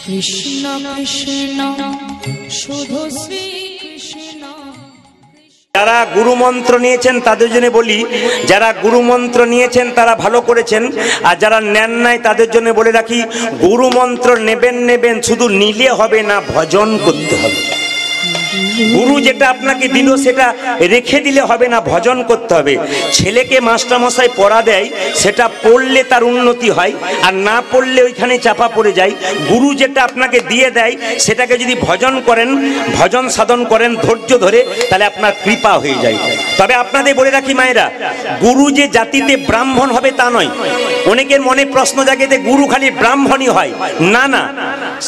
কৃষ্ণ কৃষ্ণ শুধু শ্রী কৃষ্ণ। যারা গুরু মন্ত্র নিয়েছেন তাদের জন্য বলি, যারা গুরু মন্ত্র নিয়েছেন তারা ভালো করেছেন, আর যারা নেন নাই তাদের জন্য বলে রাখি, গুরু মন্ত্র নেবেন, শুধু নিলে হবে না, ভজন করতে হবে। গুরু যেটা আপনাকে দিল সেটা রেখে দিলে হবে না, ভজন করতে হবে। ছেলেকে মাস্টারমশাই পড়া দেয়, সেটা পড়লে তার উন্নতি হয়, আর না পড়লে ওইখানে চাপা পড়ে যায়। গুরু যেটা আপনাকে দিয়ে দেয় সেটাকে যদি ভজন করেন, ভজন সাধন করেন ধৈর্য ধরে, তাহলে আপনার কৃপা হয়ে যায়। তবে আপনাদের বলে রাখি মায়েরা, গুরু যে জাতিতে ব্রাহ্মণ হবে তা নয়। অনেকের মনে প্রশ্ন জাগে যে গুরু খালি ব্রাহ্মণই হয়, না না।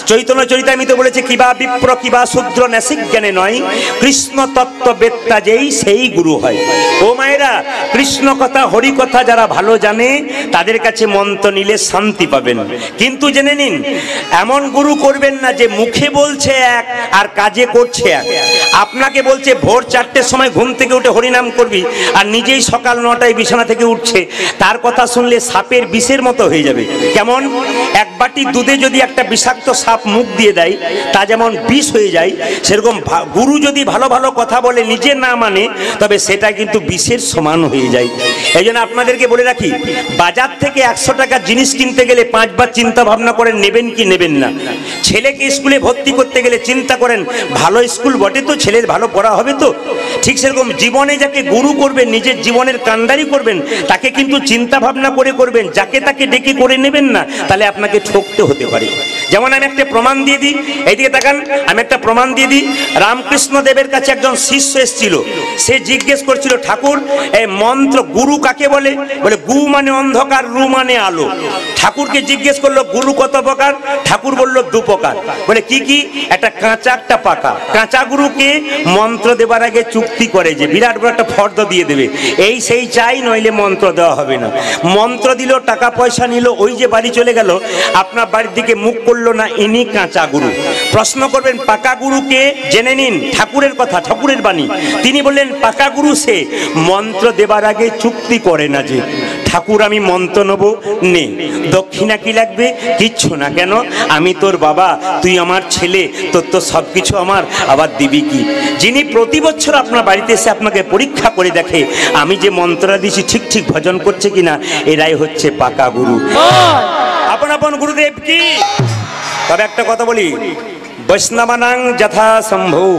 চৈতন্য চরিতামৃতে বলেছে, কিবা বিপ্র কিবা শূদ্র ন্যাসিক জ্ঞানে নয়, কৃষ্ণ তত্ত্ববেত্তা যেই সেই গুরু হয়। ও মায়েরা, কৃষ্ণ কথা হরি কথা যারা ভালো জানে তাদের কাছে মন্ত্র নিলে শান্তি পাবেন। কিন্তু জেনে নিন, এমন গুরু করবেন না যে মুখে বলছে এক আর কাজে করছে এক। আপনাকে বলছে ভোর 4টের সময় ঘুম থেকে উঠে হরিনাম করবি, আর নিজেই সকাল 9টায় বিছানা থেকে উঠছে। তার কথা শুনলে সাপের বিষের মতো হয়ে যাবে। কেমন? এক বাটি দুধে যদি একটা বিষাক্ত সাপ মুখ দিয়ে দেয়, তা যেমন বিষ হয়ে যায়, সেরকম গুরু যদি ভালো ভালো কথা বলে নিজে না মানে, তবে সেটা কিন্তু বিষের সমান হয়ে যায়। এই জন্য আপনাদেরকে বলে রাখি, বাজার থেকে 100 টাকার জিনিস কিনতে গেলে 5 বার চিন্তা ভাবনা করেন নেবেন কি নেবেন না। ছেলেকে স্কুলে ভর্তি করতে গেলে চিন্তা করেন, ভালো স্কুল বটে তো, ছেলের ভালো পড়া হবে তো। ঠিক সেরকম জীবনে যাকে গুরু করবেন, নিজের জীবনের কান্ডারি করবেন, তাকে কিন্তু চিন্তা ভাবনা করে করবেন। যাকে তাকে ডেকে করে নেবেন না, তাহলে আপনাকে ঠকতে হতে পারে। যেমন আমি একটা প্রমাণ দিয়ে দিই, এইদিকে তাকান, আমি একটা প্রমাণ দিয়ে দিই। রামকৃষ্ণ দেবের কাছে একজন শিষ্য এসেছিল, সে জিজ্ঞেস করছিল, ঠাকুর এই মন্ত্র গুরু কাকে বলে? বলে গু মানে অন্ধকার, রু মানে আলো। ঠাকুরকে জিজ্ঞেস করলো, গুরু কত প্রকার? ঠাকুর বলল 2 প্রকার। বলে কি কি? একটা কাঁচা একটা পাকা। কাঁচা গুরুকে মন্ত্র দেবার আগে চুক্তি করে যে বিরাট বড় একটা ফর্দ দিয়ে দেবে, এই সেই চাই, নইলে মন্ত্র দেওয়া হবে না। মন্ত্র দিল, টাকা পয়সা নিল, ওই যে বাড়ি চলে গেল, আপনার বাড়ির দিকে মুখ করলো না, ইনি কাঁচা গুরু। প্রশ্ন করবেন পাকা গুরুকে, জেনে নিন ঠাকুরের কথা, ঠাকুরের বাণী। তিনি বললেন, পাকা গুরু সে মন্ত্র দেবার আগে চুক্তি করে না যে ঠাকুর আমি মন্ত্র নেব, নে দক্ষিণা কি লাগবে? কিচ্ছু না। কেন? আমি তোর বাবা, তুই আমার ছেলে, তোর তো সব কিছু আমার, আবার দিবি কি? যিনি প্রতি বছর আপনার বাড়িতে এসে আপনাকে পরীক্ষা করে দেখে আমি যে মন্ত্রটা দিছি ঠিক ঠিক ভজন করছে কিনা, এরাই হচ্ছে পাকা গুরু। আপন আপন গুরুদেব কি। তবে একটা কথা বলি, বৈষ্ণবানাং যথা সম্ভব।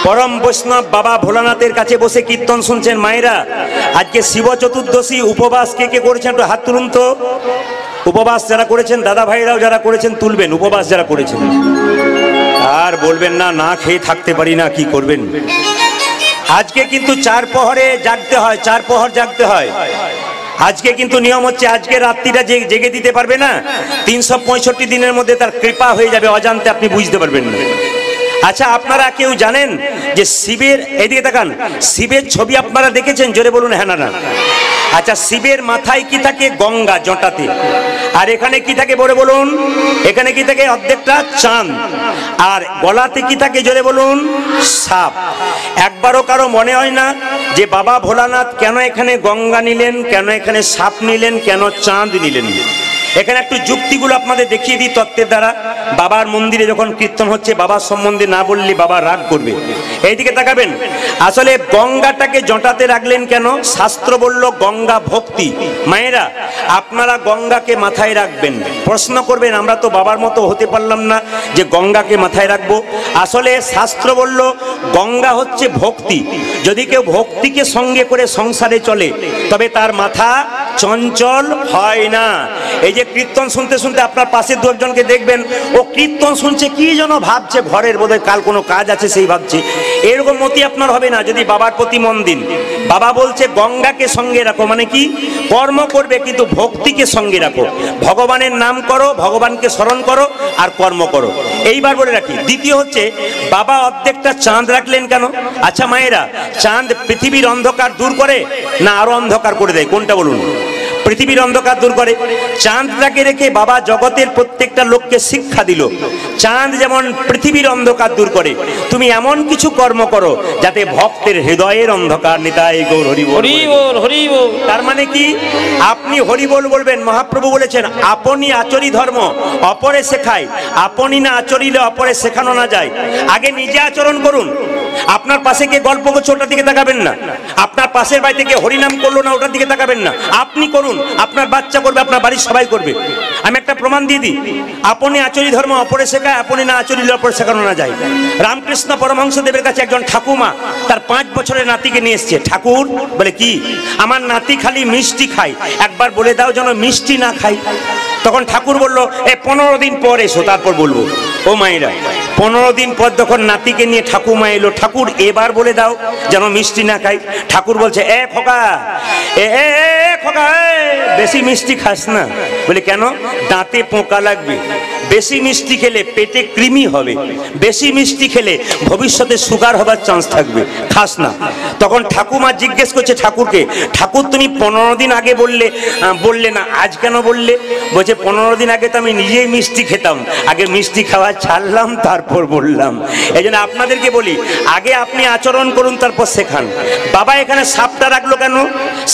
পরম বৈষ্ণব বাবা ভোলানাথের কাছে বসে কীর্তন শুনছেন মায়েরা। আজকে শিব চতুর্দশী উপবাস কে কে করেছেন একটু হাত তুলুন তো। উপবাস যারা করেছেন, দাদা ভাইরাও যারা করেছেন তুলবেন। উপবাস যারা করেছেন, আর বলবেন না না খেয়ে থাকতে পারি না, কি করবেন? আজকে কিন্তু 4 প্রহরে জাগতে হয়, 4 প্রহর জাগতে হয়। আজকে কিন্তু নিয়ম হচ্ছে, আজকে রাত্রিটা জেগে দিতে পারবে না, 365 দিনের মধ্যে তার কৃপা হয়ে যাবে, অজান্তে আপনি বুঝতে পারবেন না। আচ্ছা, আপনারা কেউ জানেন যে শিবের, এদিকে তাকান, শিবের ছবি আপনারা দেখেছেন? জোরে বলুন হ্যাঁ না না। আচ্ছা, শিবের মাথায় কি থাকে? গঙ্গা জটাতে। আর এখানে কি থাকে বলে বলুন? এখানে কি থাকে? অর্ধেকটা চাঁদ। আর গলাতে কি থাকে? জোরে বলুন সাপ। একবারও কারো মনে হয় না যে বাবা ভোলানাথ কেন এখানে গঙ্গা নিলেন, কেন এখানে সাপ নিলেন, কেন চাঁদ নিলেন? এখানে একটু যুক্তিগুলো আপনাদের দেখিয়ে দিই তত্ত্বের দ্বারা। বাবার মন্দিরে যখন কীর্তন হচ্ছে, বাবার সম্বন্ধে না বললে বাবা রাগ করবে। এইদিকে তাকাবেন, আসলে গঙ্গাটাকে জটাতে রাখলেন কেন? শাস্ত্র বলল গঙ্গা ভক্তি। মায়েরা, আপনারা গঙ্গাকে মাথায় রাখবেন। প্রশ্ন করবেন, আমরা তো বাবার মতো হতে পারলাম না যে গঙ্গাকে মাথায় রাখবো। আসলে শাস্ত্র বলল গঙ্গা হচ্ছে ভক্তি। যদি কেউ ভক্তিকে সঙ্গে করে সংসারে চলে, তবে তার মাথা চঞ্চল হয় না। এই যে কীর্তন শুনতে শুনতে আপনার পাশে 2 একজনকে দেখবেন, ও কীর্তন শুনছে, কি যেন ভাবছে, ঘরের বোধহয় কাল কোনো কাজ আছে সেই ভাবছে। এরকম মতি আপনার হবে না যদি বাবার প্রতি মন দিন। বাবা বলছে গঙ্গাকে সঙ্গে রাখো, মানে কি? কর্ম করবে কিন্তু ভক্তিকে সঙ্গে রাখো। ভগবানের নাম করো, ভগবানকে স্মরণ করো, আর কর্ম করো। এইবার বলে রাখি, দ্বিতীয় হচ্ছে, বাবা অর্ধেকটা চাঁদ রাখলেন কেন? আচ্ছা মায়েরা, চাঁদ পৃথিবীর অন্ধকার দূর করে না আরো অন্ধকার করে দেয়? কোনটা বলুন? পৃথিবীর অন্ধকার দূর করে। চাঁদটাকে রেখে বাবা জগতের প্রত্যেকটা লোককে শিক্ষা দিল, চাঁদ যেমন পৃথিবীর অন্ধকার দূর করে, তুমি এমন কিছু কর্ম করো যাতে ভক্তের হৃদয়ের অন্ধকার নিতাই গৌর হরি বল। তার মানে কি? আপনি হরি বল বলবেন। মহাপ্রভু বলেছেন আপনি আচরি ধর্ম অপরে শেখায়, আপনি না আচরিলে অপরে শেখানো না যায়। আগে নিজে আচরণ করুন। আপনার পাশে কে গল্প করছে ওটার দিকে তাকাবেন না, আপনার পাশের বাড়িতে কে হরিনাম করলো না ওটার দিকে তাকাবেন না। আপনি করুন, আপনার বাচ্চা করবে, আপনার বাড়ির সবাই করবে। আমি একটা প্রমাণ দিয়ে দিই, আপনি আচরি ধর্ম অপরে শেখায়, আপনি না আচরিলে অপরে শেখানো না যায়। রামকৃষ্ণ পরমহংস দেবের কাছে একজন ঠাকুমা তার 5 বছরের নাতিকে নিয়ে এসছে। ঠাকুর বলে কি? আমার নাতি খালি মিষ্টি খায়, একবার বলে দাও যেন মিষ্টি না খাই। তখন ঠাকুর বলল 15 দিন পর এসো, তারপর বলবো। ও মায়েরা, 15 দিন পর যখন নাতিকে নিয়ে ঠাকুমা এলো, ঠাকুর এবার বলে দাও যেন মিষ্টি না খাই। ঠাকুর বলছে খোকা, খোকা বেশি মিষ্টি খাস না। বলে কেন? দাঁতে পোকা লাগবে, বেশি মিষ্টি খেলে পেটে কৃমি হবে, বেশি মিষ্টি খেলে ভবিষ্যতে সুগার হবার চান্স থাকবে, খাস না। তখন ঠাকুমা জিজ্ঞেস করছে ঠাকুরকে, ঠাকুর তুমি 15 দিন আগে বললে না, আজ কেন বললে? বলছে 15 দিন আগে তো আমি নিজেই মিষ্টি খেতাম, আগে মিষ্টি খাওয়া ছাড়লাম তারপর বললাম। এই জন্য আপনাদেরকে বলি, আগে আপনি আচরণ করুন তারপর শেখান। বাবা এখানে সাপটা রাখলো কেন?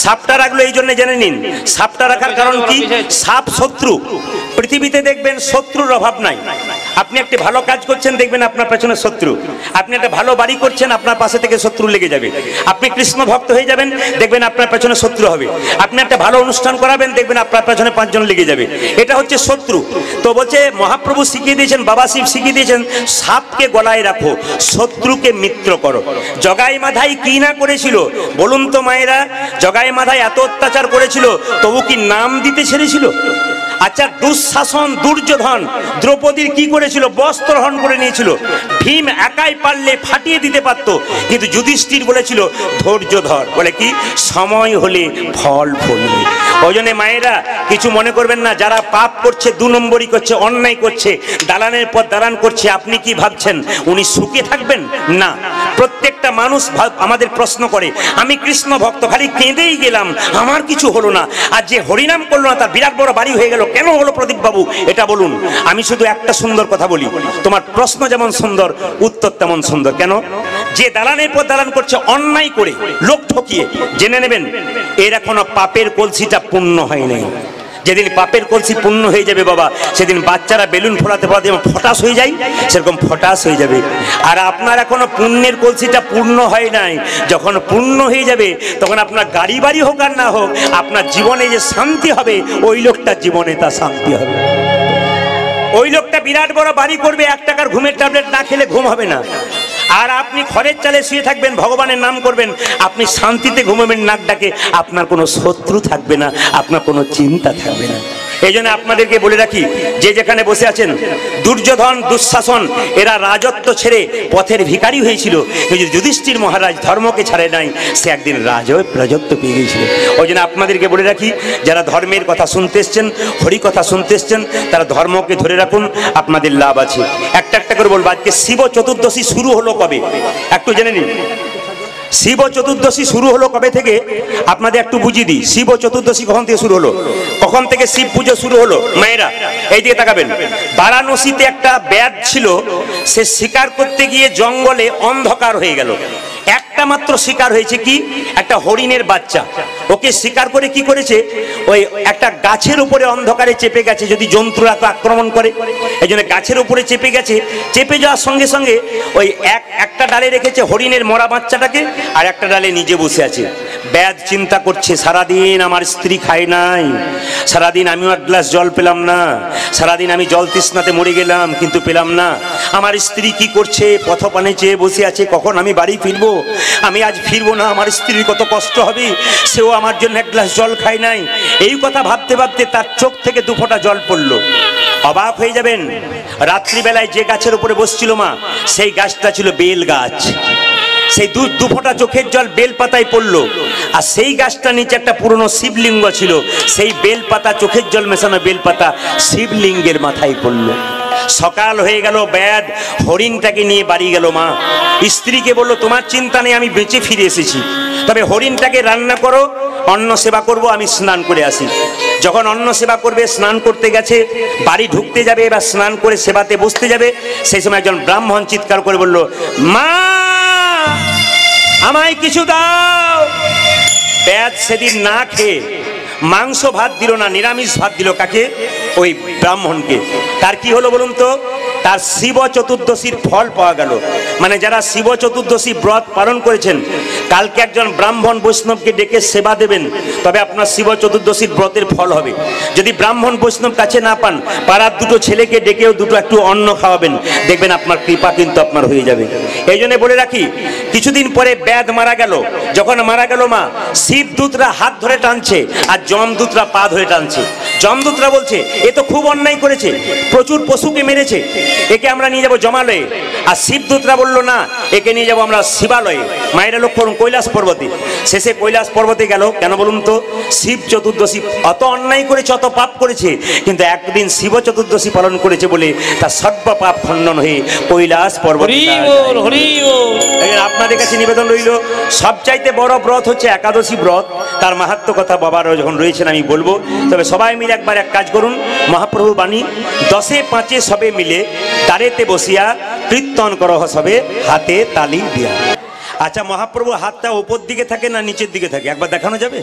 সাপটা রাখলো এই জন্য জেনে নিন। সাপটা রাখার কারণ কি? সাপ শত্রু। পৃথিবীতে দেখবেন শত্রুর অভাব নাই। আপনি একটি ভালো কাজ করছেন, দেখবেন আপনার পেছনে শত্রু। আপনি একটা ভালো বাড়ি করছেন, আপনার পাশে থেকে শত্রু লেগে যাবে। আপনি কৃষ্ণ ভক্ত হয়ে যাবেন, দেখবেন আপনার পেছনে শত্রু হবে। আপনি একটা ভালো অনুষ্ঠান করাবেন, দেখবেন আপনার পেছনে 5 জন লেগে যাবে। এটা হচ্ছে শত্রু। তো বলছে মহাপ্রভু শিখিয়ে দিয়েছেন, বাবা শিব শিখিয়ে দিয়েছেন, সাপকে গলায় রাখো, শত্রুকে মিত্র করো। জগাই মাধাই কি না করেছিল বলুন তো মায়েরা? জগাই মাধাই এত অত্যাচার করেছিল, তবু কি নাম দিতে ছেড়েছিল? আচ্ছা, দুঃশাসন দুর্যোধন দ্রৌপদীর কি করেছিল? বস্ত্র হরণ করে নিয়েছিল। ভীম একাই পারলে ফাটিয়ে দিতে পারত, কিন্তু যুধিষ্ঠির বলেছিল ধৈর্য ধর। বলে কি? সময় হলে ফল ফলবে। ওই জন্য মায়েরা কিছু মনে করবেন না, যারা পাপ করছে, 2 নম্বরই করছে, অন্যায় করছে, দালানের পর দালান করছে, আপনি কি ভাবছেন উনি সুখে থাকবেন? না। প্রত্যেকটা মানুষ আমাদের প্রশ্ন করে, আমি কৃষ্ণ ভক্ত, খালি কেঁদেই গেলাম, আমার কিছু হলো না। আর যে হরিনাম করলো না তার বিরাট বড় বাড়ি হয়ে গেল, কেন হলো প্রদীপ বাবু? এটা বলুন। আমি শুধু একটা সুন্দর কথা বলি, তোমার প্রশ্ন যেমন সুন্দর উত্তর তেমন সুন্দর। কেন? যে দালানের পর দালান করছে অন্যায় করে, লোক ঠকিয়ে, জেনে নেবেন এর এখনো পাপের কলসিটা পূর্ণ হয় নাই। যেদিন পাপের কলসি পূর্ণ হয়ে যাবে বাবা, সেদিন বাচ্চারা বেলুন ফোড়াতে ফোড়াতে যেমন ফটাস হয়ে যায়, সেরকম ফটাস হয়ে যাবে। আর আপনার এখনো পুণ্যের কলসিটা পূর্ণ হয় নাই। যখন পূর্ণ হয়ে যাবে, তখন আপনার গাড়ি বাড়ি হোক আর না হোক, আপনার জীবনে যে শান্তি হবে, ওই লোকটার জীবনে তা শান্তি হবে। ওই লোকটা বিরাট বড় বাড়ি করবে, 1 টাকার ঘুমের ট্যাবলেট না খেলে ঘুম হবে না। আর আপনি খড়ের চালে শুয়ে থাকবেন, ভগবানের নাম করবেন, আপনি শান্তিতে ঘুমাবেন নাক ডাকে, আপনার কোনো শত্রু থাকবে না, আপনার কোনো চিন্তা থাকবে না। এই জন্য আপনাদেরকে বলে রাখি, যে যেখানে বসে আছেন, দুর্যোধন দুঃশাসন এরা রাজত্ব ছেড়ে পথের ভিখারি হয়েছিল, কিন্তু যুধিষ্ঠির মহারাজ ধর্মকে ছাড়ে নাই, সে একদিন রাজত্ব পেয়ে গিয়েছিল। ওই জন্য আপনাদেরকে বলে রাখি, যারা ধর্মের কথা শুনতে এসছেন, হরি কথা শুনতে এসছেন, তারা ধর্মকে ধরে রাখুন, আপনাদের লাভ আছে। একটা একটা করে বলবো, আজকে শিব চতুর্দশী শুরু হলো কবে একটু জেনে নিন। শিব চতুর্দশী শুরু হলো কবে থেকে আপনাদের একটু বুঝিয়ে দিই। শিব চতুর্দশী কখন থেকে শুরু হলো? কখন থেকে শিব পুজো শুরু হলো? মায়েরা এই দিকে তাকাবেন। বারাণসীতে একটা ব্যাধ ছিল, সে শিকার করতে গিয়ে জঙ্গলে অন্ধকার হয়ে গেল। একটা মাত্র শিকার হয়েছে, কি? একটা হরিণের বাচ্চা। ওকে শিকার করে কি করেছে? ওই একটা গাছের উপরে অন্ধকারে চেপে গেছে, যদি জন্তুরা আক্রমণ করে, এই জন্য গাছের উপরে চেপে গেছে। চেপে যাওয়ার সঙ্গে সঙ্গে ওই একটা ডালে রেখেছে হরিণের মরা বাচ্চাটাকে, আর একটা ডালে নিজে বসে আছে। ব্যাধ চিন্তা করছে, সারাদিন আমার স্ত্রী খায় নাই, সারাদিন আমিও 1 গ্লাস জল পেলাম না, সারাদিন আমি জল তৃষ্ণাতে মরে গেলাম কিন্তু পেলাম না, আমার স্ত্রী কি করছে? পথপানে চেয়ে বসে আছে, কখন আমি বাড়ি ফিরবো? আমি আজ ফিরবো না, আমার স্ত্রীর কত কষ্ট হবে, সেও আমার জন্য 1 গ্লাস জল খায় নাই। এই কথা ভাবতে ভাবতে তার চোখ থেকে 2 ফোঁটা জল পড়লো। অবাক হয়ে যাবেন, রাত্রিবেলায় যে গাছের উপরে বসছিল মা, সেই গাছটা ছিল বেল গাছ। সেই 2 ফোঁটা চোখের জল বেল পাতায় পড়লো। আর সেই গাছটার নিচে একটা পুরনো শিবলিঙ্গ ছিল, সেই বেল পাতা, চোখের জল মেশানো বেল পাতা শিবলিঙ্গের মাথায় পড়লো। সকাল হয়ে গেল, ব্যাধ হরিণটাকে নিয়ে বাড়ি গেল। মা স্ত্রীকে বললো, তোমার চিন্তা নেই, আমি বেঁচে ফিরে এসেছি, তবে হরিণটাকে রান্না করো অন্ন সেবা করব, আমি স্নান করে আসি। যখন অন্ন সেবা করবে, স্নান করতে গেছে, বাড়ি ঢুকতে যাবে, এবার স্নান করে সেবাতে বসতে যাবে, সেই সময় একজন ব্রাহ্মণ চিৎকার করে বলল, মা আমায় কিছু দাও। ব্যাদ সেদিন না খেয়ে মাংস ভাত দিল না, নিরামিষ ভাত দিল। কাকে? ওই ব্রাহ্মণকে। তার কি হলো বলুন তো? তার শিব চতুর্দশীর ফল পাওয়া গেল। মানে যারা শিব চতুর্দশী ব্রত পালন করেছেন, কালকে একজন ব্রাহ্মণ বৈষ্ণবকে ডেকে সেবা দেবেন, তবে আপনার শিব চতুর্দশীর ব্রতের ফল হবে। যদি ব্রাহ্মণ বৈষ্ণব কাছে না পান, পাড়ার দুটো ছেলেকে ডেকেও দুটো একটু অন্ন খাওয়াবেন, দেখবেন আপনার কৃপা কিন্তু আপনার হয়ে যাবে। এই জন্য বলে রাখি, কিছুদিন পরে ব্যাদ মারা গেল। যখন মারা গেল, মা শিবদূতরা হাত ধরে টানছে আর যমদূতরা পা ধরে টানছে। যমদূতরা বলছে, এ তো খুব অন্যায় করেছে, প্রচুর পশুকে মেরেছে, একে আমরা নিয়ে যাব জমালয়ে। আর শিবদূতরা বলল, না, একে নিয়ে যাব আমরা শিবালয়ে। মায়েরা লক্ষ্য করুন, কৈলাস পর্বতে। শেষে কৈলাস পর্বতে গেল কেন বলুন তো? শিব চতুর্দশী অত অন্যায় করেছে, অত পাপ করেছে, কিন্তু একদিন শিব চতুর্দশী পালন করেছে বলে তার সর্ব পাপ খণ্ডন হয়ে কৈলাস পর্বতে। আপনাদের কাছে নিবেদন রইল, সবচাইতে বড় ব্রত হচ্ছে একাদশী ব্রত। তার মাহাত্ম্য কথা বাবার যখন রয়েছেন আমি বলবো, তবে সবাই মিলে একবার এক কাজ করুন। মহাপ্রভু বাণী, 10-5 সবে মিলে তারেতে বসিয়া কীর্তন করহ সবে, হাতে তালি দিয়া। আচ্ছা, মহাপ্রভু হাতটা উপর দিকে থাকে না নিচের দিকে থাকে? একবার দেখানো যাবে?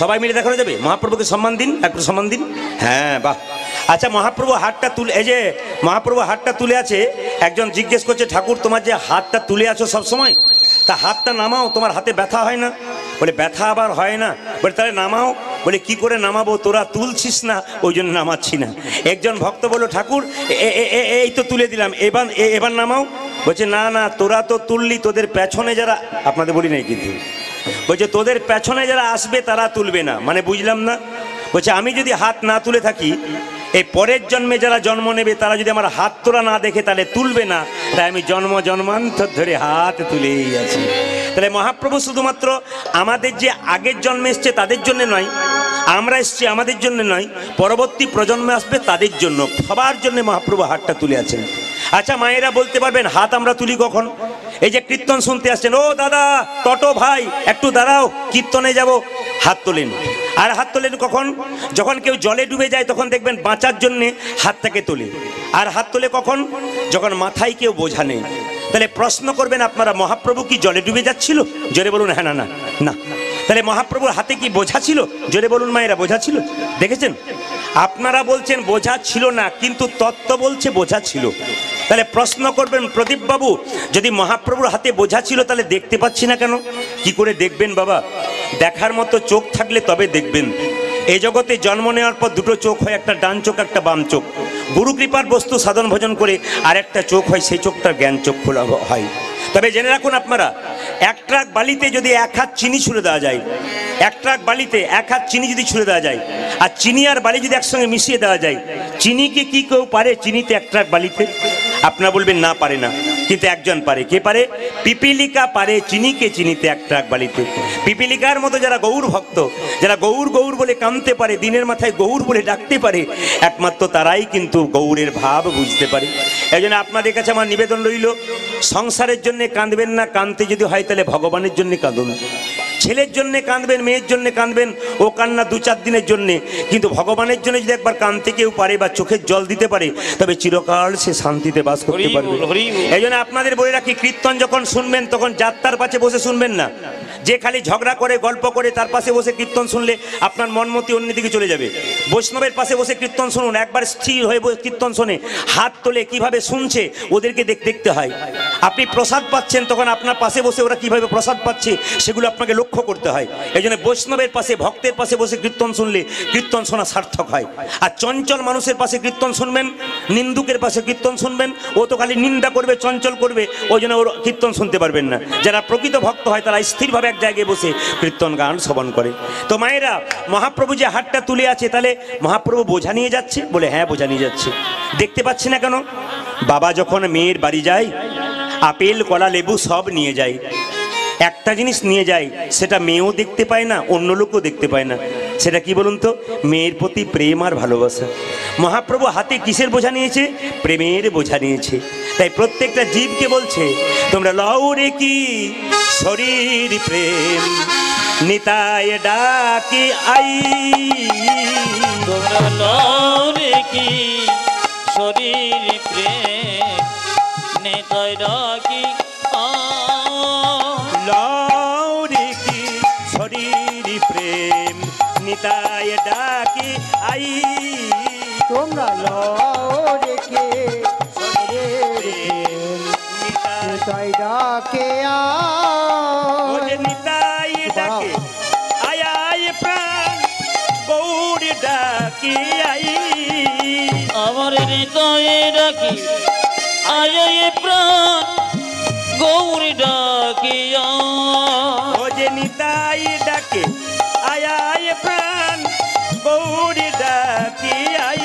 সবাই মিলে দেখানো যাবে? মহাপ্রভুকে সম্মান দিন, একটু সম্মান দিন। হ্যাঁ, বাহ। আচ্ছা, মহাপ্রভু হাতটা তুলে, এই যে মহাপ্রভু হাতটা তুলে আছে, একজন জিজ্ঞেস করছে, ঠাকুর তোমার যে হাতটা তুলে আছো সব সময়, তা হাতটা নামাও, তোমার হাতে ব্যথা হয় না? বলে, ব্যথা আবার হয় না? বলে, তাহলে নামাও। বলে, কি করে নামাবো? তোরা তুলছিস না, ওই জন্য নামাচ্ছি না। একজন ভক্ত বলল, ঠাকুর এই তো তুলে দিলাম, এবার নামাও। বলছে, না না, তোরা তো তুললি, তোদের পেছনে যারা, আপনাদের বলি নাই কিন্তু, বলছে তোদের পেছনে যারা আসবে তারা তুলবে না। মানে বুঝলাম না। বলছে, আমি যদি হাত না তুলে থাকি, এই পরের জন্মে যারা জন্ম নেবে তারা যদি আমার হাত তোলা না দেখে তাহলে তুলবে না, তাই আমি জন্মান্তর ধরে হাত তুলেই আছি। তাহলে মহাপ্রভু শুধুমাত্র আমাদের যে আগের জন্মে এসছে তাদের জন্য নয়, আমরা এসছি আমাদের জন্য নয়, পরবর্তী প্রজন্মে আসবে তাদের জন্য, সবার জন্য মহাপ্রভু হাতটা তুলে আছেন। আচ্ছা, মায়েরা বলতে পারবেন হাত আমরা তুলি কখন? এই যে কীর্তন শুনতে আসছেন, ও দাদা, টটো ভাই, একটু দাঁড়াও, কীর্তনে যাব, হাত তোলেন। আর হাত তোলেন কখন? যখন কেউ জলে ডুবে যায় তখন দেখবেন বাঁচার জন্যে হাতটাকে তোলে। আর হাত তোলে কখন? যখন মাথায় কেউ বোঝা নেই। তাহলে প্রশ্ন করবেন আপনারা, মহাপ্রভু কি জলে ডুবে যাচ্ছিল? জোরে বলুন হ্যাঁ না না না। তাহলে মহাপ্রভুর হাতে কি বোঝা ছিল? জোরে বলুন মায়েরা, বোঝা ছিল? দেখেছেন? আপনারা বলছেন বোঝা ছিল না, কিন্তু তত্ত্ব বলছে বোঝা ছিল। তাহলে প্রশ্ন করবেন, প্রদীপ বাবু, যদি মহাপ্রভুর হাতে বোঝা ছিল তাহলে দেখতে পাচ্ছি না কেন? কি করে দেখবেন বাবা? দেখার মতো চোখ থাকলে তবে দেখবেন। এই জগতে জন্ম নেওয়ার পর দুটো চোখ হয়, একটা ডান চোখ, একটা বাম চোখ। গুরু কৃপার বস্তু সাধন ভজন করে আর একটা চোখ হয়, সেই চোখটার জ্ঞান চোখ খোলা হয়। তবে জেনে রাখুন আপনারা, এক ট্রাক বালিতে যদি 1 হাত চিনি ছুঁড়ে দেওয়া যায়, এক ট্রাক বালিতে 1 হাত চিনি যদি ছুঁড়ে দেওয়া যায়, আর চিনি আর বালি যদি একসঙ্গে মিশিয়ে দেওয়া যায়, চিনিকে কি কেউ পারে চিনিতে 1 ট্রাক বালিতে? আপনারা বলবেন না, পারে না, কিন্তু একজন পারে। কে পারে? পিপিলিকা পারে চিনিকে চিনিতে 1 ট্রাক বালিতে। পিপিলিকার মতো যারা গৌর ভক্ত, যারা গৌর গৌর বলে কাঁদতে পারে, দিনের মাথায় গৌর বলে ডাকতে পারে, একমাত্র তারাই কিন্তু গৌরের ভাব বুঝতে পারে। এই জন্য আপনাদের কাছে আমার নিবেদন রইল, সংসারের জন্য কাঁদবেন না, কাঁদতে যদি হয় তাহলে ভগবানের জন্য কাঁদুন। ছেলের জন্য কাঁদবেন, মেয়ের জন্য কাঁদবেন, ও কান্না 2-4 দিনের জন্যে, কিন্তু ভগবানের জন্য যদি একবার কাঁদতে কেউ পারে বা চোখের জল দিতে পারে, তবে চিরকাল সে শান্তিতে বাস করতে পারবে। এই জন্য আপনাদের বলে রাখি, কীর্তন যখন শুনবেন তখন যাত্রার পাশে বসে শুনবেন না। যে খালি ঝগড়া করে, গল্প করে, তার পাশে বসে কীর্তন শুনলে আপনার মনমতি অন্যদিকে চলে যাবে। বৈষ্ণবের পাশে বসে কীর্তন শুনুন, একবার স্থির হয়ে কীর্তন শোনে, হাত তোলে, কিভাবে শুনছে ওদেরকে দেখতে হয়। আপনি প্রসাদ পাচ্ছেন, তখন আপনার পাশে বসে ওরা কিভাবে প্রসাদ পাচ্ছে সেগুলো আপনাকে লক্ষ্য করতে হয়। এই জন্য বৈষ্ণবের পাশে, ভক্তের পাশে বসে কীর্তন শুনলে কীর্তন শোনা সার্থক হয়। আর চঞ্চল মানুষের পাশে কীর্তন শুনবেন, নিন্দুকের পাশে কীর্তন শুনবেন, ও তো খালি নিন্দা করবে, চঞ্চল করবে, ওই জন্য ওর কীর্তন শুনতে পারবেন না। যারা প্রকৃত ভক্ত হয় তারা স্থিরভাবে এক জায়গায় বসে কীর্তন গান শ্রবণ করে। তো মায়েরা, মহাপ্রভু যে হাতটা তুলে আছে, তাহলে মহাপ্রভু বোঝা নিয়ে যাচ্ছে? বলে হ্যাঁ, বোঝা নিয়ে যাচ্ছে। দেখতে পাচ্ছি না কেন? বাবা যখন মেয়ের বাড়ি যায়, আপেল, কলা, লেবু সব নিয়ে যায়। একটা জিনিস নিয়ে যায়, সেটা মেয়েও দেখতে পায় না, অন্য লোকও দেখতে পায় না। সেটা কি বলুন তো? মেয়ের প্রতি প্রেম আর ভালোবাসা। মহাপ্রভু হাতে কিসের বোঝা নিয়েছে? প্রেমের বোঝা নিয়েছে। তাই প্রত্যেকটা জীবকে বলছে, তোমরা লও রে কি শরীর প্রেম, নিতাই ডাকি আই তোমরা লরে কি শরীর প্রেম নিতাই ডাকি লৌরি কি শরীর প্রেম নিতাই ডাকি আই তোমরা লরে কে নিতাই নিতাই ডাকে ও যে নিতাই ডাকে আয় আয় প্রাণ গৌরী ডাকি আই আমার হৃদয়ে ডাকি আয় প্রাণ গৌরী ডাকিয়া ও যে নিতাই ডাকে আয় আয় প্রাণ গৌরী ডাকি আই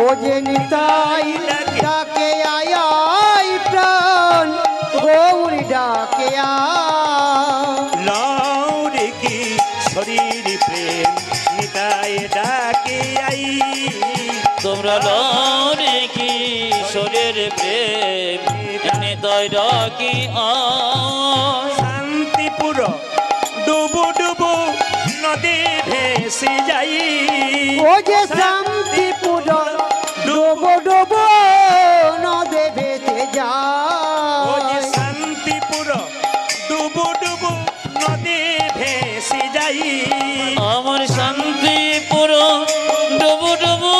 ও যে নিতাই ডাকে আয় প্রাণ গৌরী ডাকে লৌরি কি শরীর প্রেম নিতাই ডাকি আই তোমরা লরে কি শরীর প্রেম নিতাই ডাকি শান্তিপুর ডুবু ডুবু নদী ভেসে যাই ও যে শান্তিপুর ডোবো ডোবো নদে ভেসে ও যে যায় শান্তিপুর ডুবু ডুবু নদী ভেসে যাই আমার শান্তিপুর ডুবু ডুবু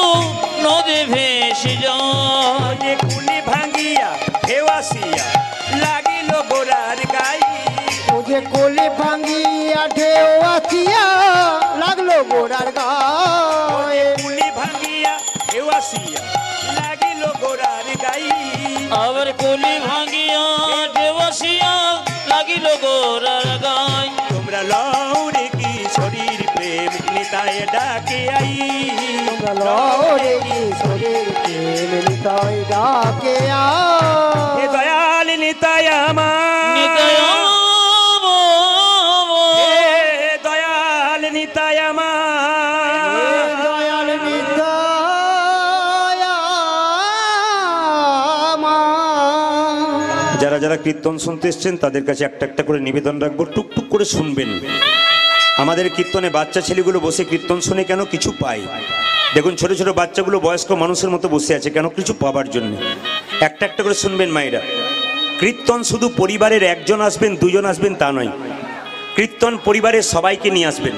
নদী ভেসে ও যায় যে কুলি ভাঙ্গিয়া হেওয়াসিয়া লাগিল গোড়ার গাই ও যে কোলে ভাঙ্গিয়া ঢেউ আসিয়া লাগলো গোড়ার গায়ে কুলি ভাঙ্গিয়া হেওয়াসিয়া লাগিল গোড়ার গাই আবার কলি ভাঙিয়া দেবসিয়া লাগিল গোরার গায় তোমরা লৌরে কি শরীর প্রেম নিতাই ডাকে আই তোমরা লরে কি শরীর প্রেম নিতাই ডাকে হে দয়াল নিতাই আমার নিতাই হে দয়াল নিতাই আমার দয়াল নিতাই আমার যারা যারা কীর্তন শুনতে এসছেন তাদের কাছে একটা একটা করে নিবেদন রাখবো, টুকটুক করে শুনবেন। আমাদের কীর্তনে বাচ্চা ছেলেগুলো বসে কীর্তন শুনে কেন কিছু পায়। দেখুন ছোট ছোট বাচ্চাগুলো বয়স্ক মানুষের মতো বসে আছে কেন, কিছু পাবার জন্য। একটা একটা করে শুনবেন মায়েরা। কীর্তন শুধু পরিবারের একজন আসবেন দুজন আসবেন তা নয়, কীর্তন পরিবারের সবাইকে নিয়ে আসবেন।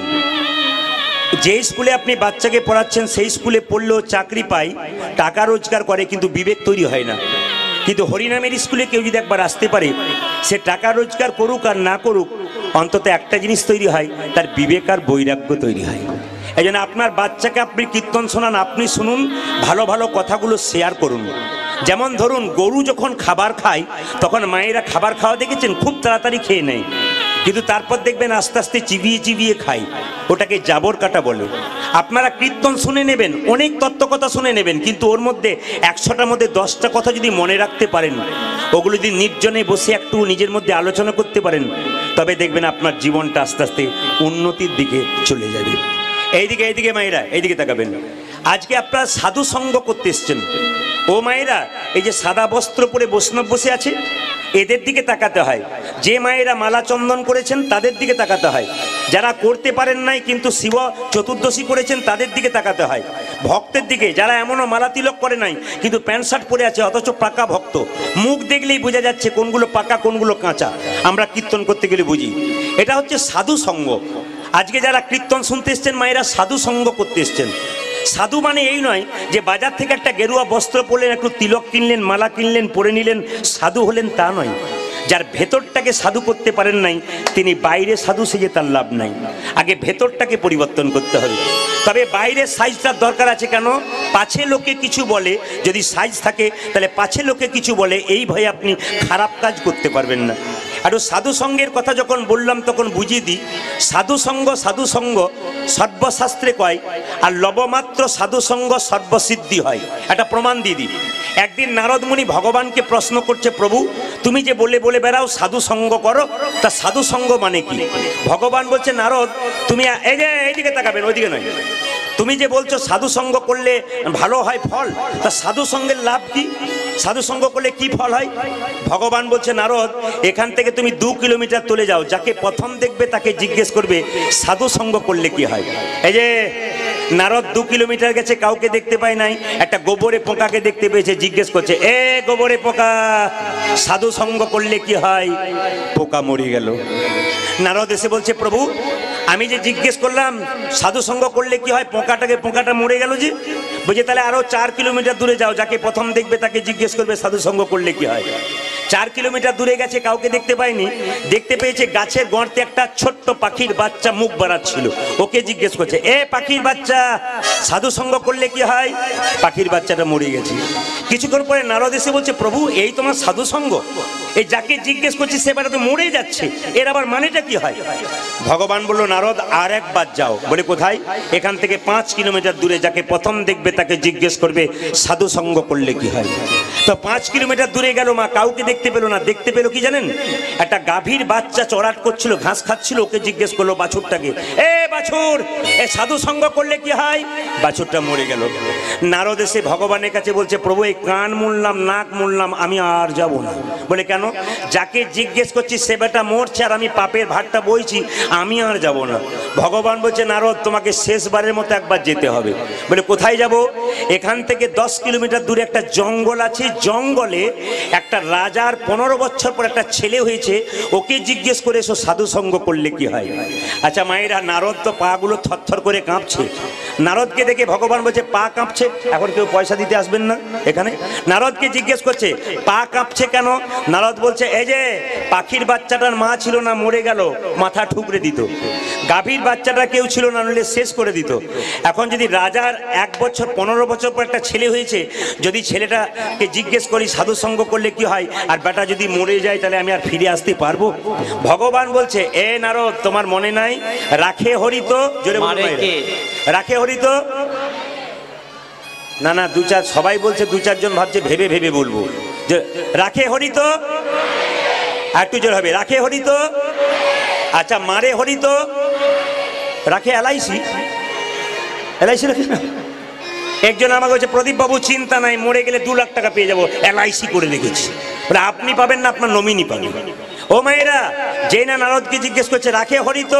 যে স্কুলে আপনি বাচ্চাকে পড়াচ্ছেন সেই স্কুলে পড়লেও চাকরি পায়, টাকা রোজগার করে, কিন্তু বিবেক তৈরি হয় না। কিন্তু হরিনামের স্কুলে কেউ যদি একবার আসতে পারে, সে টাকা রোজগার করুক আর না করুক, অন্তত একটা জিনিস তৈরি হয়, তার বিবেক আর বৈরাগ্য তৈরি হয়। এই জন্য আপনার বাচ্চাকে আপনি কীর্তন শোনান, আপনি শুনুন, ভালো ভালো কথাগুলো শেয়ার করুন। যেমন ধরুন গরু যখন খাবার খায় তখন মায়েরা খাবার খাওয়া দেখেছেন খুব তাড়াতাড়ি খেয়ে নেয়, কিন্তু তারপর দেখবেন আস্তে আস্তে চিবিয়ে চিবিয়ে খায়, ওটাকে জাবর কাটা বলে। আপনারা কীর্তন শুনে নেবেন, অনেক তত্ত্ব কথা শুনে নেবেন, কিন্তু ওর মধ্যে 100টার মধ্যে 10টা কথা যদি মনে রাখতে পারেন, ওগুলো যদি নির্জনে বসে একটু নিজের মধ্যে আলোচনা করতে পারেন, তবে দেখবেন আপনার জীবনটা আস্তে আস্তে উন্নতির দিকে চলে যাবে। এইদিকে এইদিকে মায়েরা এইদিকে তাকাবেন। আজকে আপনারা সাধু সঙ্গ করতে এসছেন। ও মায়েরা, এই যে সাদা বস্ত্র পরে বৈষ্ণব বসে আছে, এদের দিকে তাকাতে হয়। যে মায়েরা মালা চন্দন করেছেন তাদের দিকে তাকাতে হয়। যারা করতে পারেন নাই কিন্তু শিব চতুর্দশী করেছেন তাদের দিকে তাকাতে হয়। ভক্তের দিকে, যারা এমনও মালা তিলক করে নাই কিন্তু প্যান্ট শার্ট পরে আছে অথচ পাকা ভক্ত, মুখ দেখলেই বোঝা যাচ্ছে কোনগুলো পাকা কোনগুলো কাঁচা, আমরা কীর্তন করতে গেলে বুঝি। এটা হচ্ছে সাধু সঙ্গ। আজকে যারা কীর্তন শুনতে এসছেন মায়েরা সাধু সঙ্গ করতে এসছেন। সাধু মানে এই নয় যে বাজার থেকে একটা গেরুয়া বস্ত্র পরলেন, একটু তিলক কিনলেন, মালা কিনলেন, পরে নিলেন, সাধু হলেন, তা নয়। যার ভেতরটাকে সাধু করতে পারেন নাই তিনি বাইরে সাধু সেজে তার লাভ নাই। আগে ভেতরটাকে পরিবর্তন করতে হবে। তবে বাইরের সাইজটার দরকার আছে কেন? পাছে লোকে কিছু বলে, যদি সাইজ থাকে তাহলে পাছে লোকে কিছু বলে এই ভয়ে আপনি খারাপ কাজ করতে পারবেন না। আর সাধু সঙ্গের কথা যখন বললাম তখন বুঝিয়ে দিই, সাধু সঙ্গ সর্বশাস্ত্রে কয়, আর লবমাত্র সাধু সঙ্গ সর্বসিদ্ধি হয়। একটা প্রমাণ দিয়ে দিই। একদিন নারদ মুনি ভগবানকে প্রশ্ন করছে, প্রভু তুমি যে বলে বলে বেড়াও সাধু সঙ্গ করো, তা সাধু সঙ্গ মানে কি? ভগবান বলছে, নারদ তুমি এই যে এইদিকে তাকাবেন, ওইদিকে নয়, তুমি যে বলছো সাধু সঙ্গ করলে ভালো হয় ফল, তা সাধু সঙ্গের লাভ কি? সাধু সঙ্গ করলে কি ফল হয়? ভগবান বলছে নারদ, এখান থেকে তুমি 2 কিলোমিটার চলে যাও, যাকে প্রথম দেখবে তাকে জিজ্ঞেস করবে সাধু সঙ্গ করলে কি হয়। এই যে নারদ 2 কিলোমিটার গেছে, কাউকে দেখতে পায় নাই, একটা গোবরে পোকাকে দেখতে পেয়েছে, জিজ্ঞেস করছে, এ গোবরে পোকা, সাধু সঙ্গ করলে কি হয়? পোকা মরে গেল। নারদ এসে বলছে, প্রভু আমি যে জিজ্ঞেস করলাম সাধু সঙ্গ করলে কি হয়, পোকাটা মরে গেল যে। বুঝে তাহলে আরো 4 কিলোমিটার দূরে যাও, যাকে প্রথম দেখবে তাকে জিজ্ঞেস করবে সাধু সঙ্গ করলে কি হয়। 4 কিলোমিটার দূরে গেছে, কাউকে দেখতে পায়নি, দেখতে পেয়েছে গাছের গর্তে একটা ছোট্ট পাখির বাচ্চা মুখ বাড়াচ্ছিল, ওকে জিজ্ঞেস করছে, এ পাখির বাচ্চা, সাধু সঙ্গ করলে কি হয়? পাখির বাচ্চাটা মরে গেছে। কিছুক্ষণ পরে নারদ এসে বলছে, প্রভু এই তোমার সাধু সঙ্গ? এই যাকে জিজ্ঞেস করছি সে বেটা তো মরে যাচ্ছে, এর আবার মানেটা কি হয়? ভগবান বলল, নারদ আর একবার যাও। বলে কোথায়? এখান থেকে 5 কিলোমিটার দূরে, যাকে প্রথম দেখবে তাকে জিজ্ঞেস করবে সাধু সঙ্গ করলে কি হয়। তো 5 কিলোমিটার দূরে গেল, মা কাউকে দেখতে পেল না। দেখতে পেল কি জানেন? একটা গাভীর বাচ্চা চড়াট করছিল, ঘাস খাচ্ছিল, ওকে জিজ্ঞেস করলো বাছুরটাকে, এ বাছুর, এ সাধু সঙ্গ করলে কি হয়? বাছুরটা মরে গেল। নারদ এসে ভগবানের কাছে বলছে, প্রভু এই কান মুড়লাম, নাক মুড়লাম, আমি আর যাব না। বলে কেন? যাকে জিজ্ঞেস করছি সে বেটা মরছে আর আমি পাপের ভাগটা বইছি, আমি আর যাব না। ভগবান বলছে, নারদ তোমাকে শেষবারের মতো একবার যেতে হবে। বলে কোথায় যাব? এখান থেকে 10 কিলোমিটার দূরে একটা জঙ্গল আছে, জঙ্গলে একটা রাজার 15 বছর পর একটা ছেলে হয়েছে, ওকে জিজ্ঞেস করে এসো সাধু সঙ্গ করলে কি হয়। আচ্ছা মায়েরা, নারদ তো পাগুলো থরথর করে কাঁপছে। নারদকে দেখে ভগবান বলছে, পা কাঁপছে, এখন কেউ পয়সা দিতে আসবেন না এখানে। নারদকে জিজ্ঞেস করছে, পা কাঁপছে কেন? নারদ বলছে, এই যে পাখির বাচ্চাটার মা ছিল না, মরে গেল, মাথা ঠুকরে দিত। গাভীর বাচ্চাটা কেউ ছিল না, নইলে শেষ করে দিত। এখন যদি রাজার 1 বছর 15 বছর পর একটা ছেলে হয়েছে, যদি ছেলেটাকে জিজ্ঞেস করি সাধু সঙ্গ করলে কি হয়, আর বেটা যদি মরে যায়, তাহলে আমি আর ফিরে আসতে পারবো? ভগবান বলছে, এ নারদ তোমার মনে নাই, রাখে হরিত, জোরে বলুন, রাখে হরিত। না না, সবাই বলছে, 2-4 জন ভাবছে ভেবে ভেবে বলবো, যে রাখে হরিত, একটু জোর হবে, রাখে হরিত। আচ্ছা মারে হরিত, রাখে এলআইসি, এলআইসি রাখে না। একজন আমাকে বলছে, প্রদীপ বাবু চিন্তা নাই, মরে গেলে 2 লাখ টাকা পেয়ে যাবো, এলআইসি করে রেখেছি। আপনি পাবেন না, আপনার নমিনি পাবেন। ও মায়েরা, যেই না নারদকে জিজ্ঞেস করছে রাখে হরিত,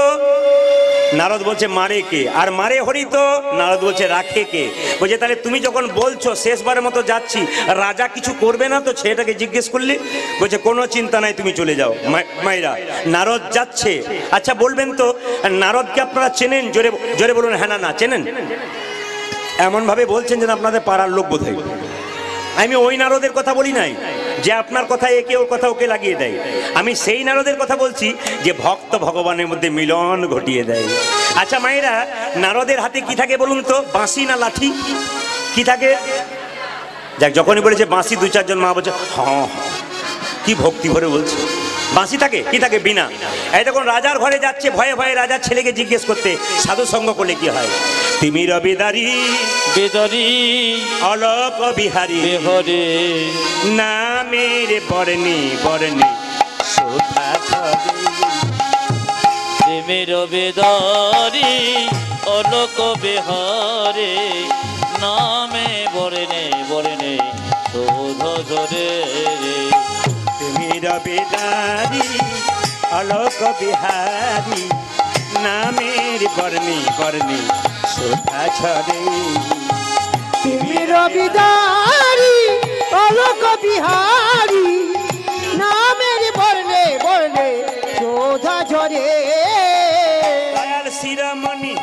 নারদ বলছে মারে কে, আর মারে হরিত, নারদ বলছে রাখে কে। বলছে তাহলে তুমি যখন বলছো শেষবারের মতো যাচ্ছি, রাজা কিছু করবে না তো ছেলেটাকে জিজ্ঞেস করলে? বলছে কোনো চিন্তা নাই, তুমি চলে যাও। মায়েরা, নারদ যাচ্ছে। আচ্ছা বলবেন তো, নারদকে আপনারা চেনেন? জোরে জোরে বলুন, হ্যাঁ না চেনেন। এমন ভাবে বলছেন যেন আপনাদের পাড়ার লোক বোধহয়। আমি ওই নারদের কথা বলি নাই যে আপনার কথা একে, ওর কথা ওকে লাগিয়ে দেয়। আমি সেই নারদের কথা বলছি যে ভক্ত ভগবানের মধ্যে মিলন ঘটিয়ে দেয়। আচ্ছা মায়েরা, নারদের হাতে কি থাকে বলুন তো? বাঁশি না লাঠি? কি থাকে? যাক, যখনই বলেছে বাঁশি, 2-4 জন মা বলছে হ্যাঁ, কি ভক্তি ভরে বলছে। বাঁশি থাকে, কি থাকে? বিনা। এই তখন রাজার ঘরে যাচ্ছে, ভয়ে ভয়ে রাজার ছেলেকে জিজ্ঞেস করতে সাধু সঙ্গ করলে কি হয়। তিমির বেদারি বেদারি অলোক বিহারী বিহারে নামের বর্ণে বর্ণে শোভা ধরে। প্রেমের বেদারি অলোক বিহারে নামে বর্ণে বর্ণে শোধ ধরে। তিমির বেদারি অলোক বিহারী নামের বর্ণে বর্ণে শোভা ঝরে। তিমির বিদারি অলোক বিহারী নামের বর্ণে বর্ণে শোধা ঝরে। দয়াল শিরোমণি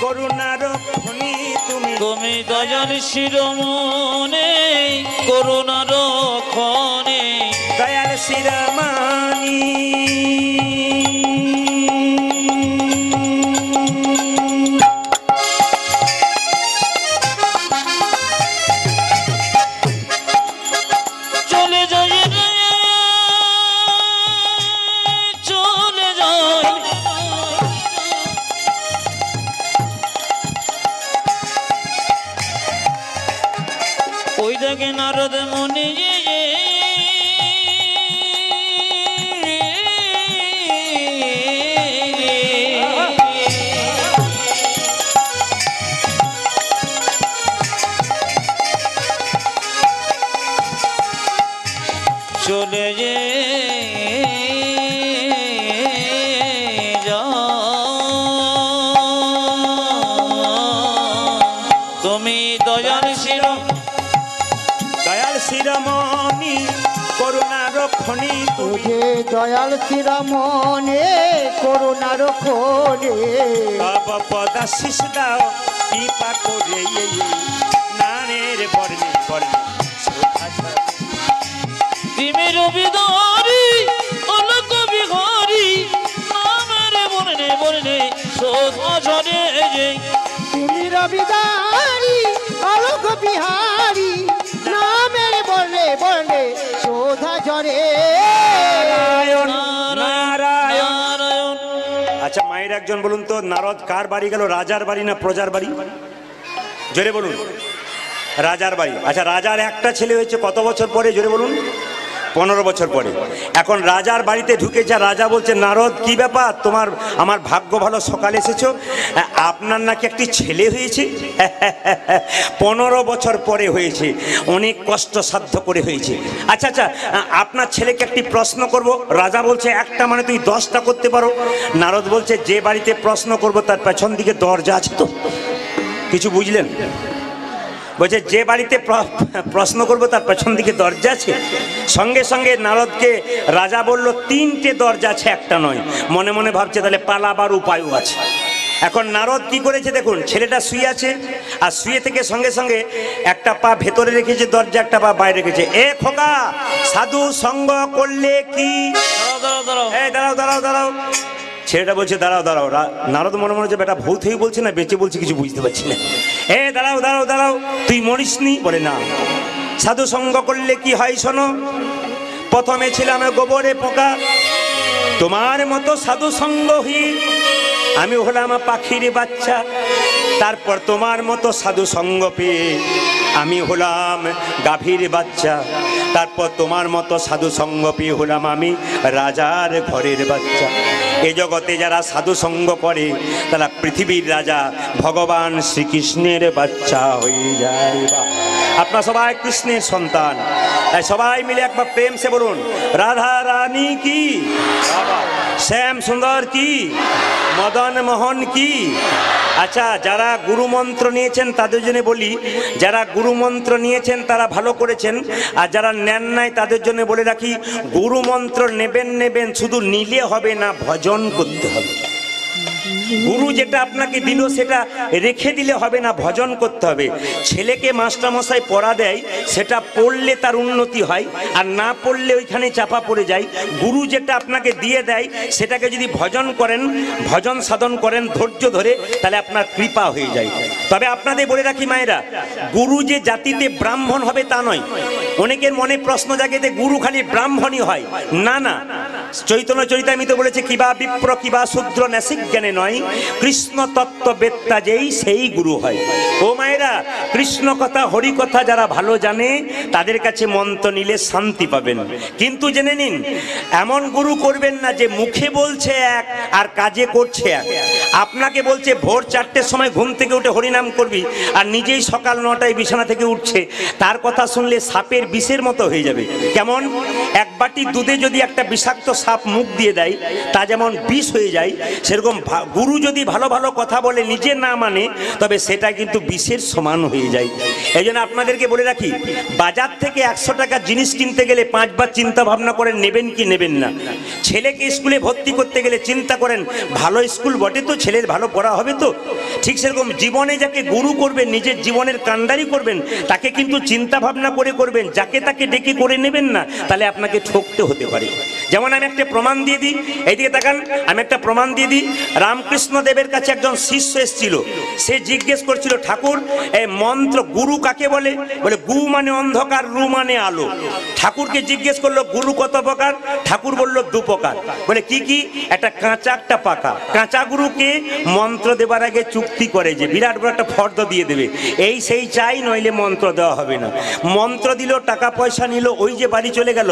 করুণার খনি তুমি, তুমি দয়াল শিরোমণি করুণার খনি। দয়াল শিরোমণি চলে যায় রে, চলে যায়। ওই দেখে নারদ মুনি চলে যে তুমি দয়াল শিরোমণি দয়াল শিরোমণি করুণা রক্ষণী তুমি তুঝে দয়াল শিরোমণি করুণার খোলে তব পদাশিস দাও কৃপা করে নানের বর্ণে বর্ণে শোভা ছড়াও। তিমির বিদারি অলোক বিহারি নামের বর্ণে বর্ণে শোভা ঝরে যে তুমি রবিদারি আলোক বিহারি নামের বর্ণে বর্ণে শোধা ঝরে নারায়ণ নারায়ণ। নারায়ণ আচ্ছা মায়ের একজন বলুন তো, নারদ কার বাড়ি গেল, রাজার বাড়ি না প্রজার বাড়ি? জোরে বলুন। রাজার বাড়ি। আচ্ছা রাজার একটা ছেলে হয়েছে কত বছর পরে, জোরে বলুন? 15 বছর পরে। এখন রাজার বাড়িতে ঢুকেছে, রাজা বলছে নারদ কি ব্যাপার তোমার, আমার ভাগ্য ভালো সকালে এসেছো, আপনার নাকি একটি ছেলে হয়েছে। 15 বছর পরে হয়েছে, অনেক কষ্ট সাধ্য করে হয়েছে। আচ্ছা আচ্ছা আপনার ছেলেকে একটি প্রশ্ন করব। রাজা বলছে একটা মানে তুই 10টা করতে পারো। নারদ বলছে যে বাড়িতে প্রশ্ন করব তার পেছন দিকে দরজা আছে তো? কিছু বুঝলেন? বলছে যে বাড়িতে প্রশ্ন করব তার পেছন দিকে দরজা আছে। সঙ্গে সঙ্গে নারদকে রাজা বলল 3টে দরজা আছে, একটা নয়। মনে মনে ভাবছে তাহলে পালাবার উপায়ও আছে। এখন নারদ কি করেছে দেখুন, ছেলেটা শুয়ে আছে আর শুয়ে থেকে সঙ্গে সঙ্গে একটা পা ভেতরে রেখেছে দরজা, একটা পা বাইরে রেখেছে। এ খোকা, সাধু সঙ্গ করলে কি, দাঁড়াও দাঁড়াও এই দাঁড়াও দাঁড়াও দাঁড়াও। ছেলেটা বলছে দাঁড়াও দাঁড়াও। নারদ মনে মনে হচ্ছে বেটা ভূত হয়ে বলছে না বেঁচে বলছে কিছু বুঝতে পারছি না। এ দাঁড়াও দাঁড়াও দাঁড়াও, তুই মরিসনি? বলে না। সাধু সঙ্গ করলে কি হয় শোনো, প্রথমে ছিলাম গোবরে পোকা, তোমার মতো সাধু সঙ্গ হয়ে আমি হলাম পাখির বাচ্চা, তারপর তোমার মতো সাধু সঙ্গ পেয়ে আমি হলাম গাভীর বাচ্চা, তারপর তোমার মতো সাধু সঙ্গ পেয়ে হলাম আমি রাজার ঘরের বাচ্চা। এ জগতে যারা সাধু সঙ্গ করে তারা পৃথিবীর রাজা ভগবান শ্রীকৃষ্ণের বাচ্চা হয়ে যায়। আপনারা সবাই কৃষ্ণের সন্তান, তাই সবাই মিলে একবার প্রেম সে বলুন রাধা রানী কি, শ্যাম সুন্দর কি, মদন মোহন কি। আচ্ছা যারা গুরুমন্ত্র নিয়েছেন তাদের জন্য বলি, যারা গুরুমন্ত্র নিয়েছেন তারা ভালো করেছেন, আর যারা নেন নাই তাদের জন্য বলে রাখি গুরুমন্ত্র নেবেন নেবেন, শুধু নিলে হবে না, ভজন করতে হবে। গুরু যেটা আপনাকে দিল সেটা রেখে দিলে হবে না, ভজন করতে হবে। ছেলেকে মাস্টারমশাই পড়া দেয়, সেটা পড়লে তার উন্নতি হয়, আর না পড়লে ওইখানে চাপা পড়ে যায়। গুরু যেটা আপনাকে দিয়ে দেয় সেটাকে যদি ভজন করেন, ভজন সাধন করেন ধৈর্য ধরে, তাহলে আপনার কৃপা হয়ে যায়। তবে আপনাদের বলে রাখি মায়েরা, গুরু যে জাতিতে ব্রাহ্মণ হবে তা নয়। অনেকের মনে প্রশ্ন জাগে যে গুরু খালি ব্রাহ্মণই হয়, না না। চৈতন্য চরিতামৃতে বলেছে কিবা বিপ্র কিবা শূদ্র ন্যাসিক জ্ঞানে নয়, কৃষ্ণ তত্ত্ববেত্তা যেই সেই গুরু হয়। ও মায়েরা, কৃষ্ণ কথা হরি কথা যারা ভালো জানে তাদের কাছে মন্ত্র নিলে শান্তি পাবেন। কিন্তু জেনে নিন, এমন গুরু করবেন না যে মুখে বলছে এক আর কাজে করছে এক। আপনাকে বলছে ভোর 4টের সময় ঘুম থেকে উঠে হরিনাম করবি, আর নিজেই সকাল 9টায় বিছানা থেকে উঠছে। তার কথা শুনলে সাপের বিষের মতো হয়ে যাবে। কেমন? এক বাটি দুধে যদি একটা বিষাক্ত সাপ মুখ দিয়ে দেয় তা যেমন বিষ হয়ে যায়, সেরকম গুরু যদি ভালো ভালো কথা বলে নিজে না মানে তবে সেটা কিন্তু বিষের সমান হয়ে যায়। এই জন্য আপনাদেরকে বলে রাখি, বাজার থেকে 100 টাকার জিনিস কিনতে গেলে 5 বার চিন্তা ভাবনা করেন নেবেন কি নেবেন না। ছেলেকে স্কুলে ভর্তি করতে গেলে চিন্তা করেন ভালো স্কুল বটে তো, ছেলের ভালো পড়া হবে তো। ঠিক সেরকম জীবনে যাকে গুরু করবেন, নিজের জীবনের কান্ডারি করবেন, তাকে কিন্তু চিন্তা ভাবনা করে করবেন। যাকে তাকে ডেকে করে নেবেন না, তাহলে আপনাকে ঠকতে হতে পারে। যেমন আমি একটা প্রমাণ দিয়ে দিই, এইদিকে তাকান, আমি একটা প্রমাণ দিয়ে দিই। রামকৃষ্ণ দেবের কাছে একজন শিষ্য এসেছিল, সে জিজ্ঞেস করছিল ঠাকুর এই মন্ত্র গুরু কাকে বলে? বলে গু মানে অন্ধকার, রু মানে আলো। ঠাকুরকে জিজ্ঞেস করলো গুরু কত প্রকার? ঠাকুর বলল 2 প্রকার। বলে কি কি? একটা কাঁচা একটা পাকা। কাঁচা গুরুকে মন্ত্র দেবার আগে চুক্তি করে যে বিরাট বড় একটা ফর্দ দিয়ে দেবে, এই সেই চাই, নইলে মন্ত্র দেওয়া হবে না। মন্ত্র দিল, টাকা পয়সা নিল, ওই যে বাড়ি চলে গেল,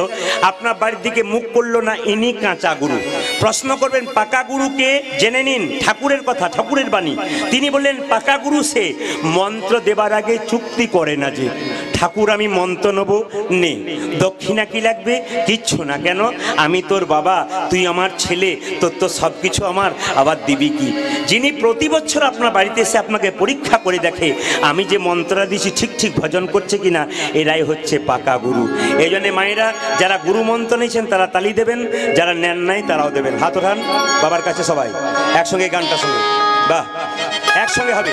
আপনার বাড়ির দিকে মুখ করলো না, ইনি কাঁচা গুরু। প্রশ্ন করবেন পাকা গুরুকে, জেনে নিন ঠাকুরের কথা, ঠাকুরের বাণী। তিনি বললেন পাকা গুরু সে মন্ত্র দেবার আগে চুক্তি করে না যে। ঠাকুর আমি মন্ত্র নেব, নে। দক্ষিণা কি লাগবে? কিচ্ছু না। কেন? আমি তোর বাবা, তুই আমার ছেলে, তোর তো সব কিছু আমার, আবার দিবি কি? যিনি প্রতি বছর আপনার বাড়িতে এসে আপনাকে পরীক্ষা করে দেখে আমি যে মন্ত্রটা দিছি ঠিক ঠিক ভজন করছে কিনা, এরাই হচ্ছে পাকা গুরু। এই জন্য মায়েরা যারা গুরু মন্ত্র নিয়েছেন তারা তালি দেবেন, যারা নেন নাই তারাও দেবেন। হাত ওঠান বাবার কাছে সবাই একসঙ্গে গানটা শুনুন। বাহ, একসঙ্গে হবে,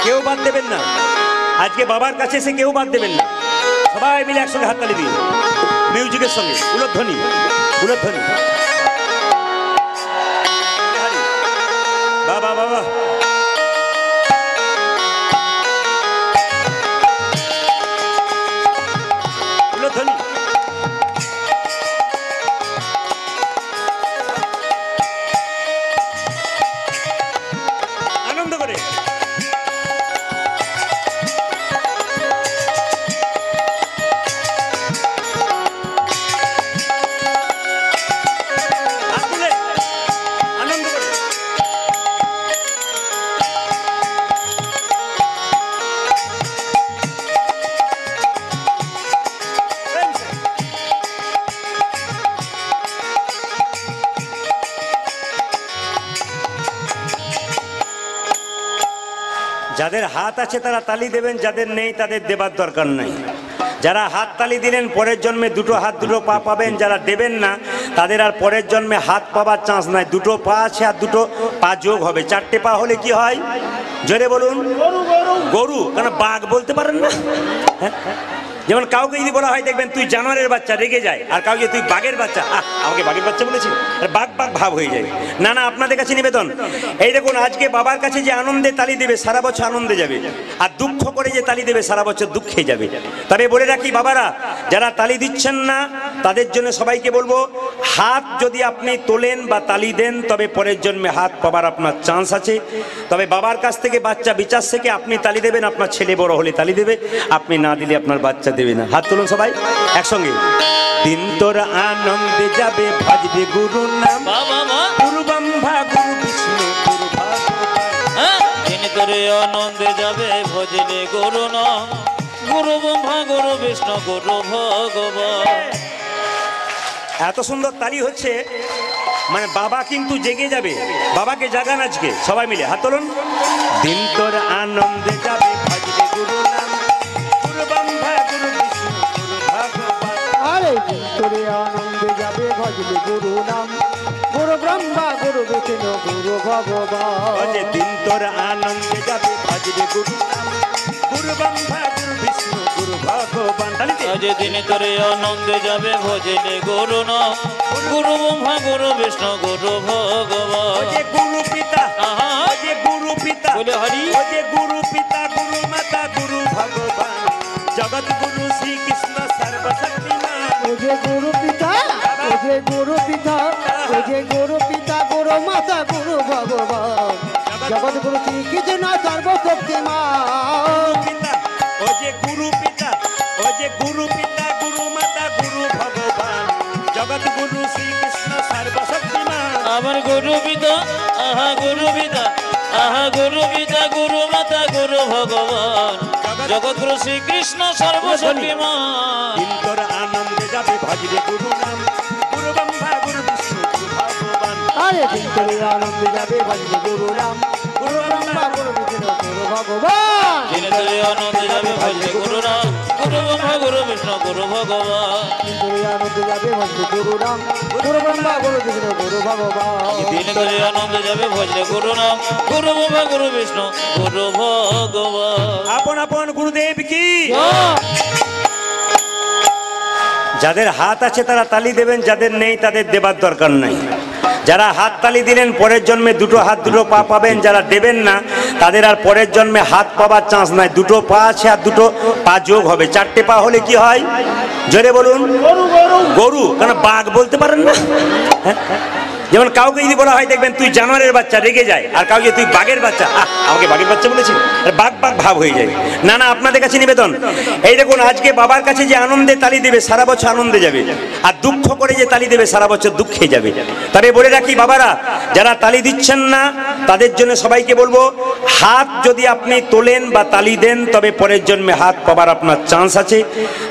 কেউ বাদ দেবেন না। আজকে বাবার কাছে এসে কেউ বাদ দেবেন না, সবাই মিলে একসঙ্গে হাততালি দিন মিউজিকের সঙ্গে। উলধ্বনি, উলধ্বনি। বাবা বাবা, উলধ্বনি। আনন্দ করে যাদের হাত আছে তারা তালি দেবেন, যাদের নেই তাদের দেবার দরকার নাই। যারা হাত তালি দিলেন পরের জন্মে দুটো হাত দুটো পা পাবেন, যারা দেবেন না তাদের আর পরের জন্মে হাত পাবার চান্স নাই। দুটো পা আছে আর দুটো পা যোগ হবে, চারটে পা হলে কি হয়? জোরে বলুন। গরু। কেন বাঘ বলতে পারেন না? যেমন কাউকে যদি বলা হয় দেখবেন তুই জানোয়ারের বাচ্চা, রেগে যায়, আর কাউকে তুই বাঘের বাচ্চা, আমাকে বাঘের বাচ্চা বলেছি, আর বাঘ বাঘ ভাব হয়ে যায়। না না, আপনাদের কাছে নিবেদন, এই দেখুন আজকে বাবার কাছে যে আনন্দে তালি দেবে সারা বছর আনন্দে যাবে, আর দুঃখ করে যে তালি দেবে সারা বছর দুঃখে যাবে। তবে বলে রাখি বাবারা, যারা তালি দিচ্ছেন না তাদের জন্য সবাইকে বলবো, হাত যদি আপনি তোলেন বা তালি দেন তবে পরের জন্মে হাত পাবার আপনার চান্স আছে। তবে বাবার কাছ থেকে বাচ্চা বিচার থেকে আপনি তালি দেবেন, আপনার ছেলে বড় হলে তালি দেবে, আপনি না দিলে আপনার বাচ্চা দেবে না। হাত তুলুন সবাই একসঙ্গে। দিন তোর আনন্দে যাবে ভাজবে গুরু নাম, গুরু ব্রহ্মা গুরু বিষ্ণু গুরু ভগবান। দিন তোরে আনন্দে যাবে ভজলে গুরু নাম, গুরু ব্রহ্মা গুরু বিষ্ণু গুরু ভগবান। এত সুন্দর তালি হচ্ছে, মানে বাবা কিন্তু জেগে যাবে। বাবাকে জাগান আজকে সবাই মিলে, হাত তুলুন। দিন তোর আনন্দে যাবে ভাজবে গুরু নাম, গুরু ব্রহ্মা গুরু বিষ্ণু গুরু ভগবান। আরে দিন তোরে আনন্দে যাবে ভজলে গুরু নাম, গুরু ব্রহ্মা গুরু বিষ্ণু গুরু ভগবান। দিন তোর আনন্দে যাবে ভাজবে গুরু নাম, গুরু ব্রহ্মা গুরু বিষ্ণু গুরু ভগবান। আজ দিনে তোরে আনন্দে যাবে ভজলে গুরু নাম, গুরু ব্রহ্মা গুরু বিষ্ণু গুরু ভগবান। গুরু পিতা, গুরু পিতা, বলে হরি। গুরু পিতা গুরু মাতা গুরু ভগবান, জগৎ গুরু শ্রীকৃষ্ণ সর্বশক্তিমান। ওজে গুরু পিতা, ওজে গুরু পিতা, ওজে গুরু পিতা গুরু মাতা গুরু ভগবান, জগৎ গুরু শ্রীকৃষ্ণ সর্বশক্তিমান। পিতা, ও যে গুরু পিতা, ও যে গুরু পিতা গুরু মাতা গুরু ভগবান, জগৎ গুরু শ্রীকৃষ্ণ সর্বশক্তিমান। আমার গুরু পিতা, আহা গুরু পিতা, আহা গুরু পিতা গুরু মাতা গুরু ভগবান, জগৎ গুরু শ্রীকৃষ্ণ সর্বশক্তিমান। দিন তোর আনন্দে যাবে ভজবে গুরু নাম, গুরু ব্রহ্মা গুরু বিষ্ণু গুরু ভগবান। আরে দিন তোরে আনন্দে যাবে ভজলে গুরু নাম, গুরু ব্রহ্মা গুরু বিষ্ণু গুরু ভগবান। দিনে তোরে আনন্দে যাবে ভজলে গুরু নাম, গুরু ব্রহ্মা গুরু বিষ্ণু গুরু ভগবান। দিন তোরে আনন্দে যাবে ভজলে গুরু নাম, গুরু ব্রহ্মা গুরু বিষ্ণু গুরু ভগবান। দিনে তোরে আনন্দে যাবে ভজলে গুরু নাম, গুরু ব্রহ্মা গুরু বিষ্ণু গুরু ভগবান। আপন আপন গুরুদেব কি। যাদের হাত আছে তারা তালি দেবেন, যাদের নেই তাদের দেবার দরকার নাই। যারা হাত তালি দিলেন পরের জন্মে দুটো হাত দুটো পা পাবেন, যারা দেবেন না তাদের আর পরের জন্মে হাত পাবার চান্স নাই। দুটো পা আছে আর দুটো পা যোগ হবে, চারটে পা হলে কি হয়? জোরে বলুন। গরু। কেন বাঘ বলতে পারেন না? যেমন কাউকে যদি বলা হয় দেখবেন তুই জানোয়ারের বাচ্চা, রেগে যায়, আর কাউকে তুই বাঘের বাচ্চা, আমাকে বাঘের বাচ্চা বলেছি, বাঘ বাঘ ভাব হয়ে যায়। না না, আপনাদের কাছে নিবেদন, এই দেখুন আজকে বাবার কাছে যে আনন্দে তালি দেবে সারা বছর আনন্দে যাবে, আর দুঃখ করে যে তালি দেবে সারা বছর দুঃখে যাবে। তবে বলে রাখি বাবারা, যারা তালি দিচ্ছেন না তাদের জন্য সবাইকে বলবো, হাত যদি আপনি তোলেন বা তালি দেন তবে পরের জন্মে হাত পাবার আপনার চান্স আছে।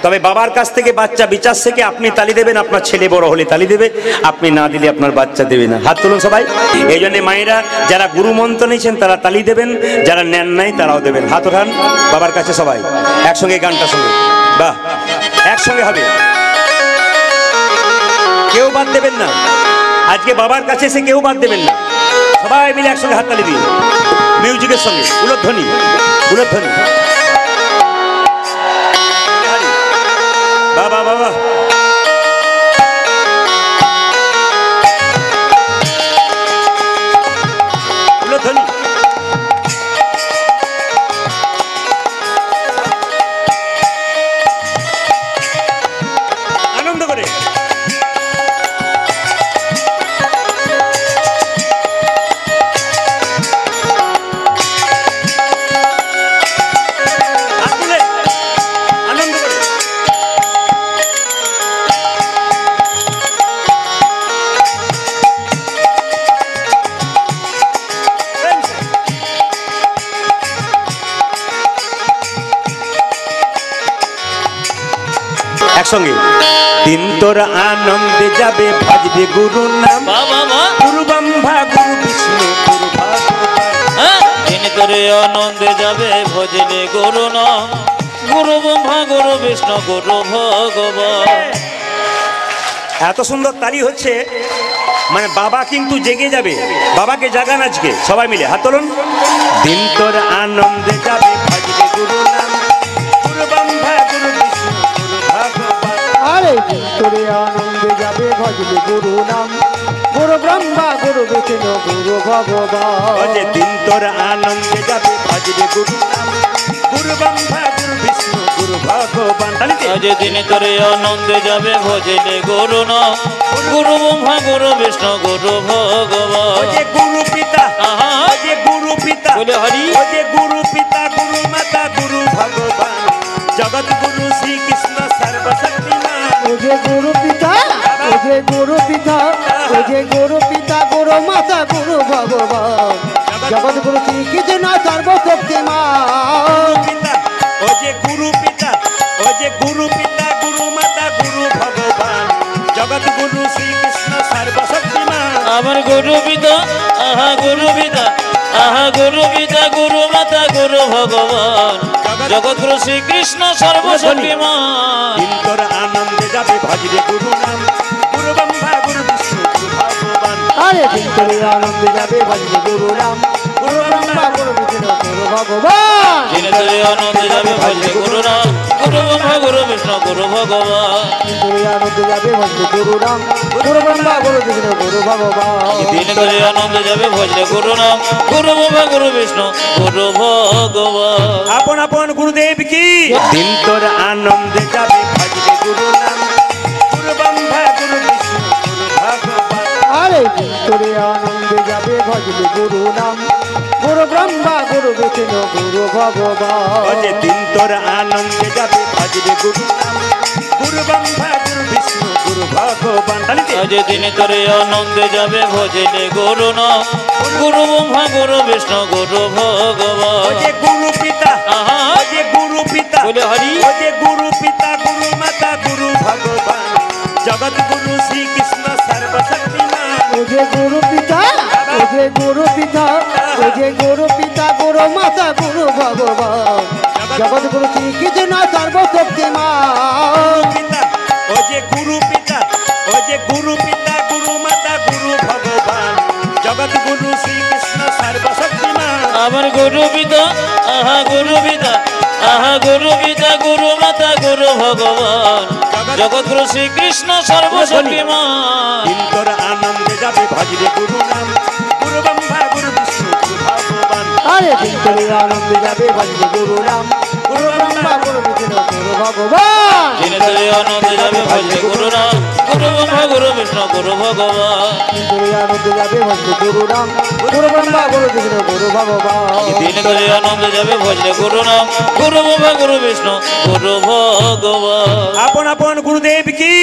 তবে বাবার কাছ থেকে বাচ্চা বিচার থেকে আপনি তালি দেবেন, আপনার ছেলে বড় হলে তালি দেবে, আপনি না দিলে আপনার বাচ্চা দেবে না। হাত তুলুন সবাই। এই জন্য মায়েরা যারা গুরু মন্ত্র নিয়েছেন তারা তালি দেবেন, যারা নেন নাই তারাও দেবেন। হাত ওঠান বাবার কাছে সবাই একসঙ্গে, গানটা শুনুন, বাহ, একসঙ্গে হবে, কেউ বাদ দেবেন না। আজকে বাবার কাছে এসে কেউ বাদ দেবেন না, সবাই মিলে একসঙ্গে হাততালি দিন, মিউজিকের সঙ্গে উলধ্বনি, উলধ্বনি। বাবা বাবা উলধ্বনি। আনন্দ করে একসঙ্গে। দিন তোর আনন্দে যাবে ভজবে গুরু নাম, গুরু ব্রহ্মা গুরু বিষ্ণু গুরু ভগবান। দিন তোরে আনন্দে যাবে ভজলে গুরু নাম, গুরু ব্রহ্মা গুরু বিষ্ণু গুরু ভগবান। এত সুন্দর তালি হচ্ছে, মানে বাবা কিন্তু জেগে যাবে। বাবাকে জাগান আজকে সবাই মিলে, হাত তুলুন। দিন তোর আনন্দে যাবে ভজবে গুরু নাম, গুরু ব্রহ্মা গুরু বিষ্ণু গুরু ভগবান। আরে তোরে আনন্দে যাবে ভজলে গুরু নাম, গুরু ব্রহ্মা গুরু বিষ্ণু গুরু ভগবান। দিন তোর আনন্দে যাবে ভজবে গুরু নাম, গুরু ব্রহ্মা গুরু বিষ্ণু গুরু ভগবান। আজ দিন তোরে আনন্দে যাবে ভজলে গুরু নাম, গুরু ব্রহ্মা গুরু বিষ্ণু গুরু ভগবান। গুরু পিতা, গুরু পিতা বলে হরি, গুরু পিতা গুরু মাতা গুরু ভগবান, জগৎ গুরু শ্রীকৃষ্ণ সর্বশক্তিমান। ও যে গুরু পিতা, ও যে গুরু পিতা, ও যে গুরু পিতা গুরু মাতা গুরু ভগবান, জগৎ গুরু শ্রীকৃষ্ণ সর্বশক্তিমান। পিতা, ও যে গুরু পিতা, ও যে গুরু পিতা গুরু মাতা গুরু ভগবান, জগৎ গুরু শ্রীকৃষ্ণ সর্বশক্তিমান। আমার গুরু পিতা, আহা গুরু পিতা, আহা গুরু পিতা গুরু মাতা গুরু ভগবান, জগৎ গুরু শ্রীকৃষ্ণ সর্বশক্তিমান। দিন তোর আনন্দে যাবে ভজরে গুরু নাম, গুরু ব্রহ্মা গুরু বিষ্ণু গুরু ভগবান। আরে দিন তোরে আনন্দে যাবে ভজলে গুরু নাম, গুরু ব্রহ্মা গুরু বিষ্ণু গুরু ভগবান। দিন তোরে আনন্দে যাবে ভজলে গুরু নাম, গুরু ব্রহ্মা গুরু বিষ্ণু গুরু ভগবান। দিন তোরে আনন্দে যাবে ভজলে গুরু নাম, গুরু ব্রহ্মা গুরু বিষ্ণু গুরু ভগবান। দিন তোরে আনন্দে যাবে ভজলে গুরু নাম, গুরু ব্রহ্মা গুরু বিষ্ণু গুরু ভগবান। আপন আপন গুরুদেব কি। দিন তোর আনন্দে যাবে ভজরে গুরু নাম, গুরু ব্রহ্মা গুরু বিষ্ণু গুরু ভগবান। আরে দিন তোরে আনন্দে যাবে ভজলে গুরু নাম, গুরু ব্রহ্মা গুরু বিষ্ণু গুরু ভগবান। দিন তোর আনন্দে যাবে ভজরে গুরু নাম, গুরু ব্রহ্মা গুরু বিষ্ণু গুরু ভগবান। আজ দিনে তোরে আনন্দে যাবে ভজলে গুরু নাম, গুরু ব্রহ্মা গুরু বিষ্ণু গুরু ভগবান। গুরু পিতা, আহা গুরু পিতা বলে হরি, গুরু পিতা গুরু মাতা গুরু ভগবান, জগৎ গুরু শ্রীকৃষ্ণ সর্বশক্তিমান। ও যে গুরু পিতা, ও যে গুরু পিতা, ও যে গুরু পিতা গুরু মাতা গুরু ভগবান, জগৎ গুরু শ্রীকৃষ্ণ সর্বশক্তিমান। পিতা, ও যে গুরু পিতা, ও যে গুরু পিতা গুরু মাতা গুরু ভগবান, জগৎ গুরু শ্রীকৃষ্ণ সর্বশক্তিমান। আমার গুরু পিতা, আহা গুরু পিতা, আহা গুরু পিতা গুরু মাতা গুরু ভগবান, জগৎ গুরু শ্রীকৃষ্ণ সর্বশক্তিমান। দিন তোর আনন্দে যাবে ভজরে গুরু নাম, গুরু ব্রহ্মা গুরু বিষ্ণু গুরু ভগবান। আরে দিন তোরে আনন্দে যাবে ভজলে গুরু নাম, গুরু ব্রহ্মা গুরু বিষ্ণু গুরু ভগবান। দিনে তোরে আনন্দে যাবে ভজলে গুরু নাম, গুরু গুরু ব্রহ্মা গুরু বিষ্ণু গুরু ভগবান ইন্দ্রিয় আনন্দ যাবে ভজলে গুরু নাম গুরু ব্রহ্মা গুরু বিষ্ণু গুরু ভগবান দিন করে আনন্দ যাবে ভজলে গুরু নাম গুরু ব্রহ্মা গুরু বিষ্ণু গুরু ভগবান আপন আপন গুরুদেব কি